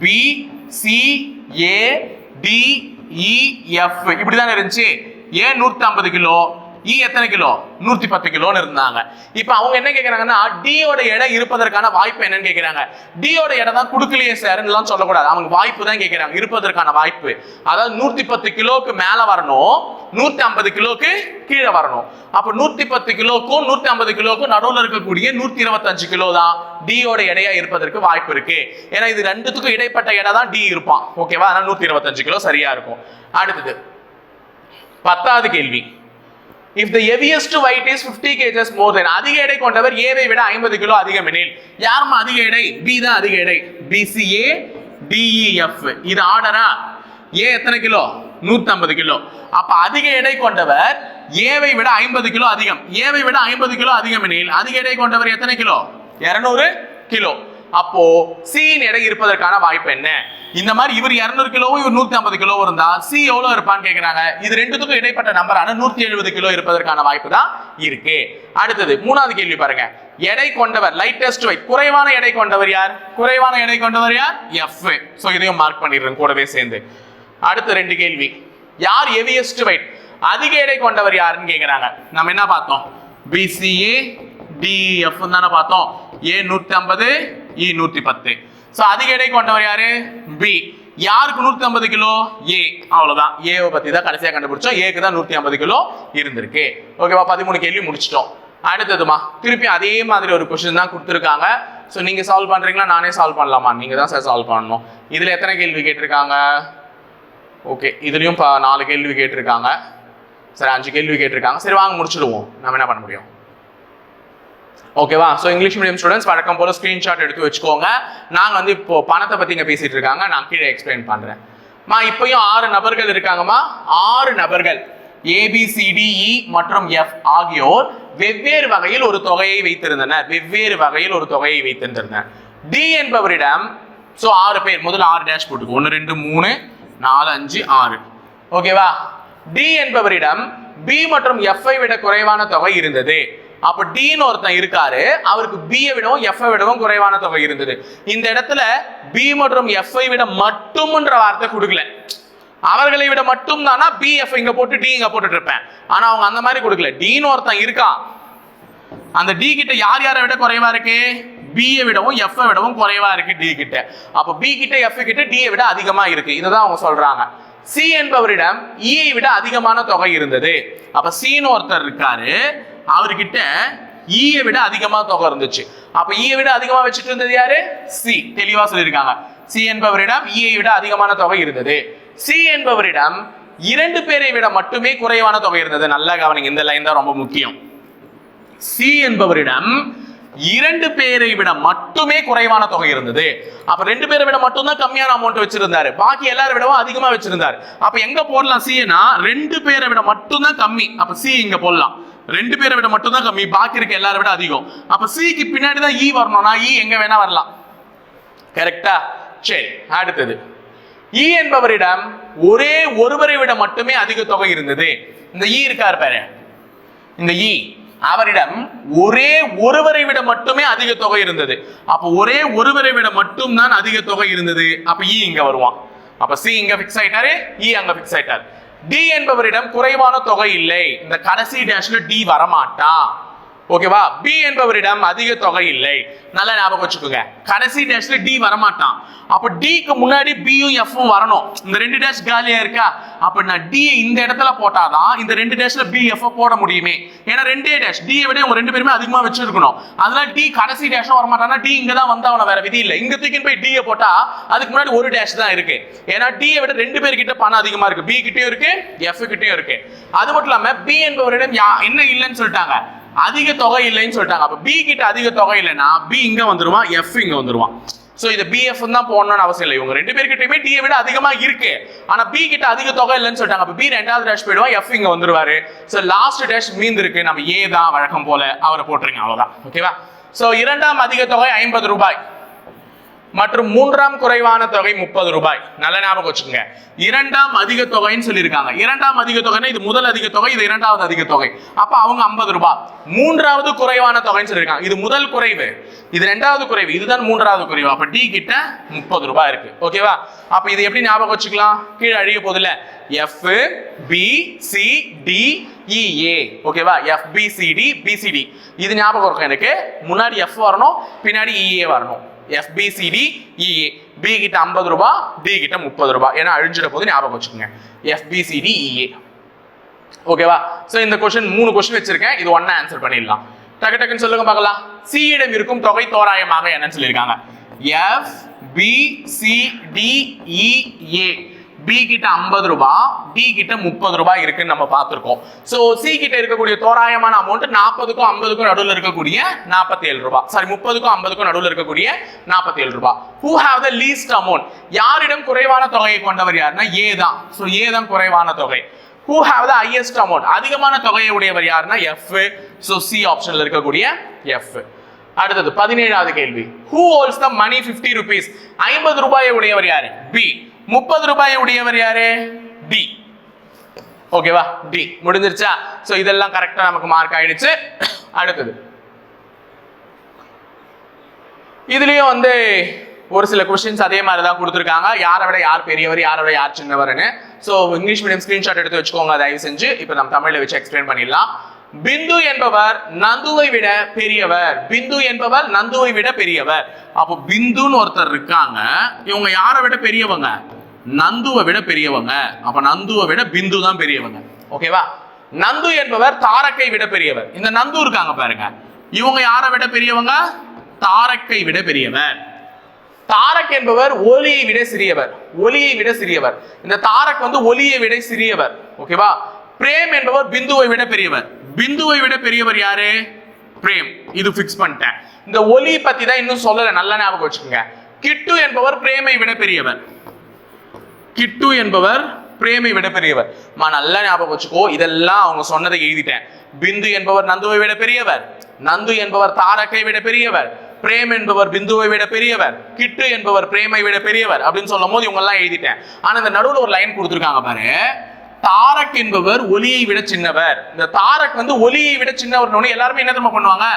B C A D E F இப்படிதான் இருந்துச்சு. ஏ 150 கிலோ, இ எத்தனை கிலோ? 110 கிலோன்னு இருந்தாங்க. இப்ப அவங்க என்ன கேக்குறாங்கன்னா, டியோட எடை இருப்பதற்கான வாய்ப்பு என்னன்னு கேக்குறாங்க. டியோட எடை தான் கொடுக்கலையே சார்லாம் சொல்லக்கூடாது, அவங்க வாய்ப்பு தான் கேக்குறாங்க, இருப்பதற்கான வாய்ப்பு. அதாவது 110 கிலோக்கு மேல வரணும், 150 கிலோக்கு கீழே வரணும். அப்ப 110 கிலோக்கும் 150 கிலோக்கும் நடுவில் இருக்கக்கூடிய 125 கிலோ தான் டியோட எடையா இருப்பதற்கு வாய்ப்பு இருக்கு. ஏன்னா இது ரெண்டுத்துக்கும் இடைப்பட்ட எடை தான் டி இருப்பான். ஓகேவா? அதனால 125 கிலோ சரியா இருக்கும். அடுத்தது 10வது கேள்வி. If the heaviest weight is 50 kgs more than, அதிக எடை கொண்டவர் ஏவை விட 50 கிலோ அதிகம் எனில், யாருமா அதிக எடை? பி தான் அதிக எடை. BCA DEF. இது ஆர்டரா? ஏ எத்தனை கிலோ? 150 கிலோ. அப்ப அதிக எடை கொண்டவர் ஏவை விட 50 கிலோ அதிகம். ஏவை விட 50 கிலோ அதிகம் எனில் அதிக எடை கொண்டவர் எத்தனை கிலோ? 200 கிலோ. அப்போ சி எடை இருப்பதற்கான வாய்ப்பு என்ன? இந்த மாதிரி இவர் 200 கிலோவும் இவர் 150 கிலோ இருந்தா சி எவ்வளவு இருப்பான்னு கேக்குறாங்க. இது ரெண்டுத்துக்கும் இடைப்பட்ட நம்பரான 170 கிலோ இருப்பதற்கான வாய்ப்பு தான் இருக்கு. அடுத்தது 3வது கேள்வி பாருங்க. எடை கொண்டவர் லைட்டஸ்ட் வெயிட், குறைவான எடை கொண்டவர் யார்? குறைவான எடை கொண்டவர் யார்? எஃப். சோ இதையும் மார்க் பண்ணிடுறேன் கூடவே சேர்ந்து. அடுத்த 2 கேள்வி. யார் ஹெவியஸ்ட் வெயிட்? அதிக எடை கொண்டவர் யாருன்னு கேக்குறாங்க. நம்ம என்ன பார்த்தோம்? BCA DEF தான பார்த்தோம். ஏ 150, இ 110. சோ அதிக எடை கொண்டவர் யாரு? பி. யாருக்கு 150 கிலோ? ஏ. அவ்வளவுதான். ஏவை பத்தி தான் கடைசியா கண்டுபிடிச்சோம். ஏக்கு தான் 150 கிலோ இருந்திருக்கு. ஓகேவா? 13 கேள்வி முடிச்சிட்டோம். அடுத்ததுமா திருப்பி அதே மாதிரி ஒரு கொஸ்டின் தான் கொடுத்துருக்காங்க. ஸோ நீங்க சால்வ் பண்றீங்களா, நானே சால்வ் பண்ணலாமா? நீங்க தான் சார் சால்வ் பண்ணணும். இதுல எத்தனை கேள்வி கேட்டிருக்காங்க? ஓகே, இதுலயும் 4 கேள்வி கேட்டிருக்காங்க. சரி, 5 கேள்வி கேட்டிருக்காங்க. சரி வாங்க முடிச்சிடுவோம். நம்ம என்ன பண்ண முடியும்? ஓகேவா? ஸோ இங்கிலீஷ் மீடியம் ஸ்டூடெண்ட்ஸ் வழக்கம் போல ஸ்கிரீன்ஷாட் எடுத்து வச்சுக்கோங்க. நாங்கள் வந்து இப்போ பணத்தை பற்றி இங்கே பேசிட்டு இருக்காங்க, நான் கீழே எக்ஸ்பிளைன் பண்ணுறேன். இப்பயும் 6 நபர்கள் இருக்காங்கம்மா. 6 நபர்கள் ABCDE மற்றும் F ஆகியோர் வெவ்வேறு வகையில் ஒரு தொகையை வைத்திருந்தனர். வெவ்வேறு வகையில் ஒரு தொகையை வைத்திருந்தனர். டி என்பவரிடம் ஸோ 6 பேர், முதல்ல 6 டேஷ் போட்டுக்கோ. 1 2 3 4 5 6. ஓகேவா? டி என்பவரிடம் பி மற்றும் எஃப் விட குறைவான தொகை இருந்தது. அப்ப டின்னு ஒருத்தன் இருக்காரு, அவருக்கு பி விடவும் எஃப் விடவும் குறைவான தொகை இருந்தது. இந்த இடத்துல பி மற்றும் எஃப் விட மட்டும்ன்ற வார்த்தை கொடுக்கல. அவர்களை விட மட்டும் தானா பி எஃப் இங்க போட்டு டி இங்க போட்டுட்டு இருப்பேன். ஆனா அவங்க அந்த மாதிரி கொடுக்கல. டின்னு ஒருத்தன் இருக்கான், அந்த டி கிட்ட யார் யாரை விட குறைவா இருக்கு? பி விடவும் எஃப் விடவும் குறைவா இருக்கு டி கிட்ட. அப்ப பி கிட்ட எஃப் கிட்ட டி விட அதிகமா இருக்கு. இதுதான் அவங்க சொல்றாங்க. சி என்பவரிடம் இ விட அதிகமான தொகை இருந்தது. அப்ப சின்னு ஒருத்தர் இருக்காரு, அவர்கிட்ட இ விட அதிகமா தொகை இருந்துச்சு. அப்ப இ விட அதிகமா வச்சுட்டு இருந்தது யாரு? சி. தெளிவா சொல்லியிருக்காங்க. சி என்பவரிடம் இ விட அதிகமான தொகை இருந்தது. சி என்பவரிடம் 2 பேரை விட மட்டுமே குறைவான தொகை இருந்தது. நல்லா கவனிங்க, இந்த லைன் தான் ரொம்ப முக்கியம். சி என்பவரிடம் 2 பேரை விட மட்டுமே குறைவான தொகை இருந்தது. அப்ப 2 பேரை விட மட்டும் தான் கம்மியான அமௌண்ட் வச்சிருந்தாரு, பாக்கி எல்லாரை விடவும் அதிகமா வச்சிருந்தாரு. அப்ப எங்க போடலாம் சினா? 2 பேரை விட மட்டும் தான் கம்மி. அப்ப சி இங்க போடலாம். 2 பேரை விட மட்டும் தான் கம்மி, பாக்கி இருக்க எல்லாரை விட அதிகம். அப்ப சிக்கு பின்னாடி தான் இ வரணும்னா இ எங்க வேணா வரலாம். கரெக்டா? சரி, அடுத்தது இ என்பவரிடம் ஒரே ஒருவரை விட மட்டுமே அதிக தொகை இருந்தது. இந்த இ இருக்காரு பாரு, இந்த இ அவரிடம் ஒரே ஒருவரை விட மட்டுமே அதிக தொகை இருந்தது. அப்ப ஒரே ஒருவரை விட மட்டும் தான் அதிக தொகை இருந்தது. அப்ப இ இங்க வருவான். அப்ப சி இங்க பிக்ஸ் ஆயிட்டாரு, இ அங்க பிக்ஸ் ஆயிட்டாரு. டி என்பவரிடம் குறைவான தொகை இல்லை. இந்த கடைசி டேஷ்ல டி வரமாட்டான். ஓகேவா? பி என்பவரிடம் அதிக தொகை இல்லை. நல்லா ஞாபகம் வச்சுக்கோங்க, கடைசி டேஷ்ல டி வரமாட்டான். அப்ப டிக்கு முன்னாடி பியும் எஃப்பும் வரணும். இந்த 2 டேஷ் காலியா இருக்கா? அப்ப நான் டி இந்த இடத்துல போட்டாதான் இந்த 2 டேஷ்ல பி எஃப் போட முடியுமே. ஏன்னா 2 டேஷ் டி விட உங்க 2 பேருமே அதிகமா வச்சிருக்கணும். அதனால டி கடைசி டேஷ் வரமாட்டானா டி இங்க தான் வந்தவன, வேற விதி இல்லை. இங்க தூக்கின்னு போய் டி போட்டா அதுக்கு முன்னாடி ஒரு டேஷ் தான் இருக்கு. ஏன்னா டி விட 2 பேர்கிட்ட பணம் அதிகமா இருக்கு. பி கிட்டயும் இருக்கு, எஃப் கிட்டயும் இருக்கு. அது மட்டும் இல்லாம பி என்பவரிடம் என்ன இல்லைன்னு சொல்லிட்டாங்க, அதிக தொகை இல்லைன்னு சொல்லிட்டாங்க. அப்ப பி கிட்ட அதிக தொகை இல்லைன்னா பி இங்க வந்துருவான், எஃப் இங்க வந்துருவான். சோ இது பிஎஃப் தான் போடணும்னு அவசியம் இல்லை. இவங்க 2 பேர்கிட்டயுமே டி விட அதிகமா இருக்கு, ஆனா பி கிட்ட அதிக தொகை இல்லைன்னு சொல்லிட்டாங்க. அப்ப பி 2வது டேஷ் போயிடுவா, எஃப் இங்க வந்துருவாரு. சோ லாஸ்ட் டேஷ் மீந்து இருக்கு, நம்ம ஏ தான் வழக்கம் போல அவரை போட்டுருங்க, அவ்வளவுதான். ஓகேவா? சோ 2ஆம் அதிக தொகை 50 ரூபாய் மற்றும் 3ஆம் குறைவான தொகை 30 ரூபாய். நல்ல ஞாபகம் வச்சுக்கோங்க, 2ஆம் அதிக தொகைன்னு சொல்லியிருக்காங்க. 2ஆம் அதிக தொகைன்னா இது முதல் அதிக தொகை, இது 2வது அதிக தொகை. அப்ப அவங்க 50 ரூபாய். 3ஆவது குறைவான தொகைன்னு சொல்லியிருக்காங்க. இது முதல் குறைவு, இது 2வது குறைவு, இதுதான் 3வது குறைவு. அப்ப டி கிட்ட 30 ரூபாய் இருக்கு. ஓகேவா? அப்ப இது எப்படி ஞாபகம் வச்சுக்கலாம்? கீழே அழிய போதில்ல, F B C D E A. ஓகேவா? F B C D B C D. இது ஞாபகம் இருக்கும் எனக்கு. முன்னாடி எஃப் வரணும், பின்னாடி இஏ வரணும். FBCD EA. B கிட்ட 50 ரூபாய், D கிட்ட 30 ரூபாய். ஏன்னா அழிஞ்சிட போது ஞாபகம் வச்சுக்கோங்க, FBCD EA. ஓகேவா? சோ இந்த क्वेश्चन 3 क्वेश्चन வச்சிருக்கேன், இது ஒண்ணா ஆன்சர் பண்ணிடலாம். டக்கு டக்குன்னு சொல்லுங்க பார்க்கலாம். C இடம் இருக்கும் தொகை தோராயமாக என்னன்னு சொல்லிருக்காங்க? FBCD EA. B கிட்ட 50 ரூபாய், D கிட்ட 30 ரூபாய் இருக்குன்னு நம்ம பார்த்திருக்கோம். சோ C கிட்ட இருக்கக்கூடிய தோராயமான அமௌண்ட் 40க்கும் 50க்கும் நடுவுல இருக்கக்கூடிய 47 ரூபாய். சாரி, 30க்கும் 50க்கும் நடுவுல இருக்கக்கூடிய 47 ரூபாய். Who have the least amount? யாரிடம் குறைவான தொகையை கொண்டவர் யாருன்னா A தான். சோ A தான் குறைவான தொகை. Who have the highest amount? அதிகமான தொகையை உடையவர் யாருன்னா F. சோ C ஆப்ஷன்ல இருக்கக்கூடிய F. அடுத்தது 17வது கேள்வி. Who holds the money 50 rupees? 50 ரூபாயை உடையவர் யாரு? B. 30 ரூபாயை உடையவர் யாரு? டி. ஓகேவா? டி. முடிஞ்சிருச்சா? சோ இதெல்லாம் கரெக்ட்டா நமக்கு மார்க் ஆயிடுச்சு. அடுத்தது இதுலயும் வந்து ஒரு சில क्वेश्चंस அதே மாதிரி தான் கொடுத்திருக்காங்க. யாரை விட யார் பெரியவர், யாரை விட யார் சின்னவர்னு. சோ இங்கிலீஷ் மீடியம் ஸ்கிரீன்ஷாட் எடுத்து வச்சுக்கோங்க தயவு செஞ்சு. இப்போ நம்ம தமிழ்ல வச்சு எக்ஸ்பிளைன் பண்ணிடலாம். பிந்து என்பவர் நந்துவை விட பெரியவர். பிந்து என்பவர் நந்துவை விட பெரியவர். அப்போ பிந்துன்னு ஒருத்தர் இருக்காங்க, இவங்க யாரை விட பெரியவங்க? நந்துவை விட பெரியவங்க. அப்ப நந்துவை விட பிந்து தான் பெரியவங்க. ஓகேவா? நந்து என்பவர் தாரக்கை விட பெரியவர். இந்த நந்து இருக்காங்க பாருங்க, இவங்க யாரை விட பெரியவங்க? தாரக்கை விட பெரியவர். தாரக் என்பவர் ஒலியை விட சிறியவர். ஒலியை விட சிறியவர். இந்த தாரக் வந்து ஒலியை விட சிறியவர். ஓகேவா? பிரேம் என்பவர் பிந்துவை விட பெரியவர். பிந்துவை விட பெரியவர் யாரு? பிரேம். இது ஃபிக்ஸ் பண்ணிட்டேன். இந்த ஒலி பத்தி தான் இன்னும் சொல்லல, நல்லா ஞாபகம் வச்சுக்கோங்க. கிட்டு என்பவர் பிரேமை விட பெரியவர். கிட்டு என்பவர் பிரேமை விட பெரியவர். நல்லா ஞாபகம் வச்சுக்கோ, இதெல்லாம் அவங்க சொன்னதை எழுதிட்டேன். பிந்து என்பவர் நந்துவை விட பெரியவர். நந்து என்பவர் தாரக்கை விட பெரியவர். பிரேம் என்பவர் பிந்துவை விட பெரியவர், கிட்டு என்பவர் பிரேமை விட பெரியவர் அப்படின்னு சொல்லும் போது இவங்க எல்லாம் எழுதிட்டேன். ஆனா இந்த நடுவுல ஒரு லைன் கொடுத்துருக்காங்க பாரு, தாரக் என்பவர் ஒலியை விட சின்னவர். இந்த தாரக் வந்து ஒலியை விட சின்னவர், எல்லாருமே என்ன தெரியுமா பண்ணுவாங்க,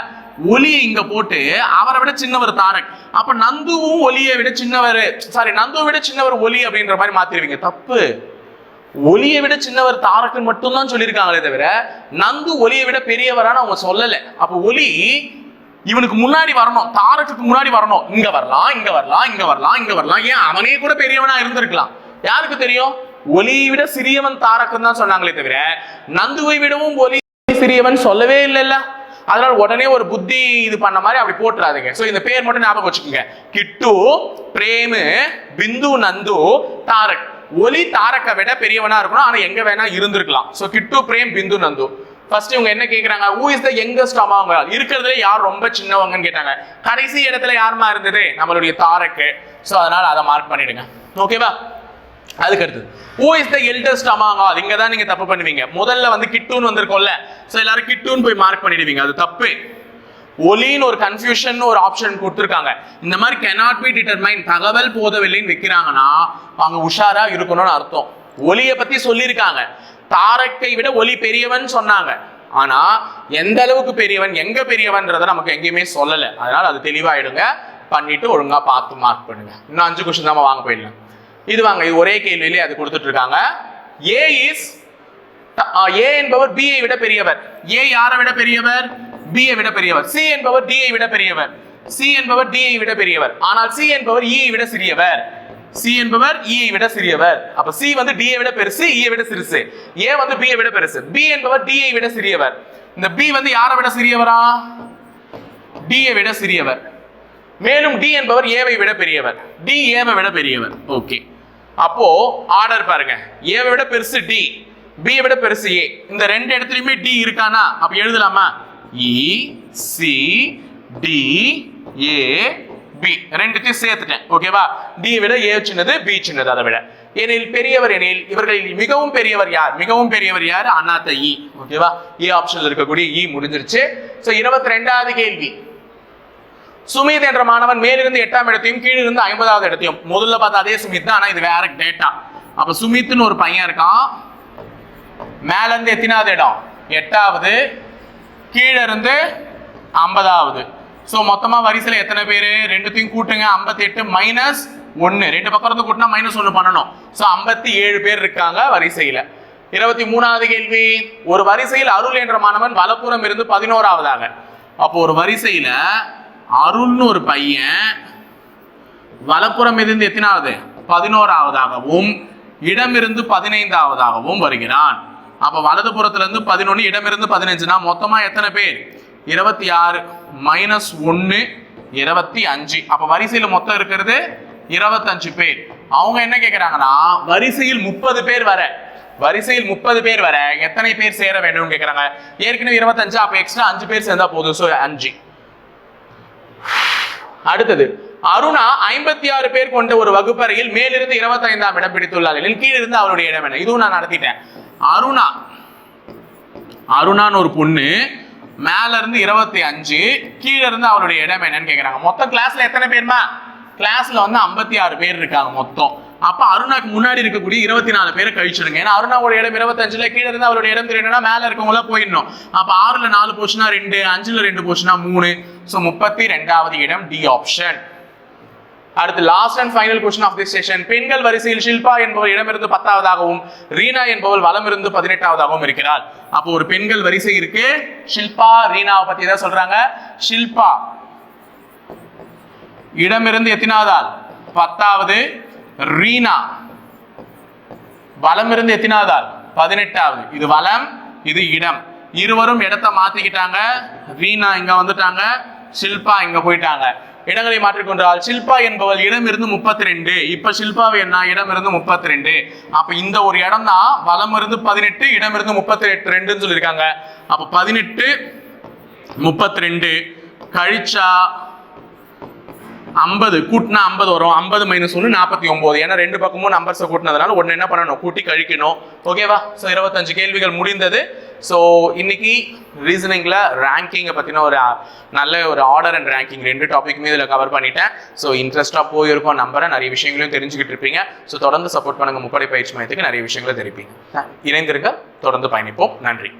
ஒலியை இங்க போட்டு அவரை விட சின்னவர் தாரக், அப்ப நந்துவும் ஒலியை விட சின்னவர், சாரி நந்துவை விட சின்னவர் ஒலி அப்படின்ற மாதிரி மாத்திருவீங்க. தப்பு. ஒலியை விட சின்னவர் தாரக்குன்னு மட்டும் தான் சொல்லியிருக்காங்களே தவிர நந்து ஒலியை விட பெரியவரான்னு அவங்க சொல்லல. அப்ப ஒலி இவனுக்கு முன்னாடி வரணும், தாரக்குக்கு முன்னாடி வரணும். இங்க வரலாம், இங்க வரலாம், இங்க வரலாம், இங்க வரலாம். ஏன் அவனே கூட பெரியவனா இருந்திருக்கலாம், யாருக்கு தெரியும்? ஒலியை விட சிறியவன் தாரக்குன்னு தான் சொன்னாங்களே தவிர நந்துவை விடவும் ஒலி சிறியவன் சொல்லவே இல்லைல்ல. அதனால உடனே ஒரு புத்தி இது பண்ண மாதிரி அப்படி போட்டுறாதீங்க. சோ இந்த பேர் மட்டும் ஞாபகம் வச்சுக்கோங்க. கிட்டு, பிரேமு, பிந்து, நந்து, தாரக். ஒலி தாரக்கை விட பெரியவனா இருக்கணும், ஆனா எங்க வேணா இருந்திருக்கலாம். சோ கிட்டு, பிரேம், பிந்து, நந்து. ஃபர்ஸ்ட் இவங்க என்ன கேக்குறாங்க, who is the youngest among all? இருக்கிறதுல யார் ரொம்ப சின்னவங்கன்னு கேட்டாங்க. கடைசி இடத்துல யாருமா இருந்தது, நம்மளுடைய தாரக்கு. சோ அதனால அதை மார்க் பண்ணிடுங்க. ஓகேவா? அதுக்கு அடுத்து who is the eldest among all? இங்க தான் நீங்க தப்பு பண்ணுவீங்க. முதல்ல வந்து கிட்டுன்னு வந்திருக்கும்ல, சோ எல்லாரும் கிட்டுன்னு போய் மார்க் பண்ணிடுவீங்க. அது தப்பு. ஒலின்னு ஒரு கன்ஃபியூஷன் ஒரு ஆப்ஷன் கொடுத்துருக்காங்க. இந்த மாதிரி cannot be determined, தகவல் போதவில்லைன்னு வைக்கிறாங்கன்னா அவங்க உஷாரா இருக்கணும்னு அர்த்தம். ஒலியை பத்தி சொல்லியிருக்காங்க, தாரக்கை விட ஒலி பெரியவன் சொன்னாங்க, ஆனா எந்த அளவுக்கு பெரியவன் எங்க பெரியவன்றத நமக்கு எங்கேயுமே சொல்லல. அதனால அது தெளிவாயிடுங்க, பண்ணிட்டு ஒழுங்கா பார்த்து மார்க் பண்ணுங்க. இன்னும் 5 கொஸ்டின் தான் வாங்க போயிடலாம். இது வாங்க, இது ஒரே கேள்வியிலே அது கொடுத்துட்டு இருக்காங்க. ஏ என்பவர் பி ஐ விட பெரியவர். ஏ யாரை விட பெரியவர்? பி ஐ விட பெரியவர். சி என்பவர் டி ஐ விட பெரியவர். சி என்பவர் டி ஐ விட பெரியவர். ஆனால் சி என்பவர் இ ஐ விட சிறியவர். சி என்பவர் இ ஐ விட சிறியவர். அப்ப சி வந்து டி ஐ விட பெருசு, இ ஐ விட சிறுசு. ஏ வந்து பி ஐ விட பெருசு. பி என்பவர் டி ஐ விட சிறியவர். இந்த பி வந்து யாரை விட சிறியவரா? டி ஐ விட சிறியவர். மேலும் டி என்பவர் ஏவை விட பெரியவர். டி ஏவை விட பெரியவர். ஓகே, அப்போ ஆர்டர் பாருங்க, ஏவை விட பெருசு டி, பி விட பெருசு ஏ. இந்த ரெண்டு இடத்துலயுமே டி இருக்கானா? அப்ப எழுதலாமா? இ சி டி ஏ பி ரெண்டுத்தையும் சேர்த்துட்டேன். ஓகேவா? டி விட ஏ சின்னது, பி சின்னது அதை விட. எனில் பெரியவர் எனில் இவர்களில் மிகவும் பெரியவர் யார்? மிகவும் பெரியவர் யார்? அண்ணாத்த இ. ஓகேவா? ஏ ஆப்ஷன்ல இருக்கக்கூடிய இ முடிஞ்சிருச்சு. சோ 22வது கேள்வி. சுமித் என்ற மாணவன் மேலிருந்து 8ஆம் இடத்தையும் கீழிருந்து 50வது இடத்தையும், முதல்ல பார்த்த அதே சுமித் தான், ஆனா இது வேற டேட்டா. அப்ப சுமித்னு ஒரு பையன் இருக்கான், மேல இருந்து எத்தனாவது இடம்? 8வது, கீழ இருந்து 50வது. சோ மொத்தமா வரிசையில எத்தனை பேரு? ரெண்டுத்தையும் கூட்டுங்க. 58 மைனஸ் 1, ரெண்டு பக்கம் இருந்து கூட்டினா -1 பண்ணணும். சோ 57 பேர் இருக்காங்க வரிசையில. 23வது கேள்வி. ஒரு வரிசையில் அருள் என்ற மாணவன் வலப்புறம் இருந்து 11ஆவதாக. அப்போ ஒரு வரிசையில அருள்னு ஒரு பையன் வலப்புறம் இருந்து எத்தனாவது? 11ஆவதாகவும் இடமிருந்து 15ஆவதாகவும் வருகிறான். அப்ப வலது புறத்துல இருந்து 11, இடமிருந்து 15னா மொத்தமா எத்தனை பேர்? 26 மைனஸ் 1 25. அப்ப வரிசையில மொத்தம் இருக்கிறது 25 பேர். அவங்க என்ன கேக்குறாங்கன்னா, வரிசையில் 30 பேர் வர, வரிசையில் 30 பேர் வர எத்தனை பேர் சேர வேண்டும் கேக்குறாங்க. ஏற்கனவே 25, அப்ப எக்ஸ்ட்ரா 5 பேர் சேர்ந்தா போதும். சோ 5. அடுத்தது, அருணா 56 பேர் கொண்ட ஒரு வகுப்பறையில் மேலிருந்து 25ஆம் இடம் பிடித்துள்ளார். கீழிருந்து அவருடைய இடம் என்ன? இதுவும் நான் நடத்திட்டேன். அருணான்னு ஒரு பொண்ணு மேல இருந்து 25, கீழ இருந்து அவருடைய இடம் என்னன்னு கேக்குறாங்க. மொத்தம் கிளாஸ்ல எத்தனை பேர்மா? கிளாஸ்ல வந்து 56 பேர் இருக்காங்க மொத்தம். அப்ப அருணாக்கு முன்னாடி இருக்கக்கூடிய 24 பேரை கழிச்சிடுங்க. ஏன்னா அருணாவோட இடம் 25ல, கீழ இருந்து அவருடைய இடம் தெரியணும்னா மேல இருக்கவங்கள போயிடணும். அப்ப 6ல 4 போச்சுன்னா 2, 5ல 2 போச்சுன்னா 3. சோ 32வது இடம் டி ஆப்ஷன். அடுத்து last and final question of this session. பெண்கள் வரிசையில் ஷில்பா என்பவர் இடமிருந்து 10ஆவதாகவும் ரீனா என்பவர் வலமிருந்து 18ஆவதாகவும் இருக்கிறார். அப்போ ஒரு பெண்கள் வரிசை இருக்கு. ஷில்பா ரீனாவை பத்தி தான் சொல்றாங்க. ஷில்பா இடமிருந்து எத்தனாவதால்? 10ஆவது. ரீனா வலமிருந்து எத்தனாவதால்? 18ஆவது. இது வலம், இது இடம். இருவரும் இடத்தை மாத்திக்கிட்டாங்க. ரீனா இங்க வந்துட்டாங்க, ஷில்பா இங்க போயிட்டாங்க. இடங்களை மாற்றிக்கொண்டால் ஷில்பா என்பவள் இடமிருந்து 32. இப்ப ஷில்பாவை என்ன? இடமிருந்து 32. அப்ப இந்த ஒரு இடம் தான் வலமிருந்து 18, இடமிருந்து 38 சொல்லியிருக்காங்க. அப்ப 18 32 கழிச்சா 50 கூட்டினா 50 வரும். 50 மைனஸ் 1 49. ஏன்னா ரெண்டு பக்கமும் நம்பர்ஸை கூட்டினதுனால ஒன்னு என்ன பண்ணணும்? கூட்டி கழிக்கணும். ஓகேவா? சோ 25 கேள்விகள் முடிந்தது. ஸோ இன்னைக்கு ரீசனிங்கில் ரேங்கிங்கை பற்றின ஒரு நல்ல ஒரு ஆர்டர் அண்ட் ரேங்கிங் 2 டாபிக்குமே இதில் கவர் பண்ணிட்டேன். ஸோ இன்ட்ரெஸ்ட்டாக போயிருக்கோம் நம்புறேன், நிறைய விஷயங்களையும் தெரிஞ்சுக்கிட்டு இருப்பீங்க. ஸோ தொடர்ந்து சப்போர்ட் பண்ணுங்கள். முப்படை பயிற்சி மையத்துக்கு நிறைய விஷயங்களை தெரிவிப்பீங்க. இணைந்திருக்க, தொடர்ந்து பயணிப்போம். நன்றி.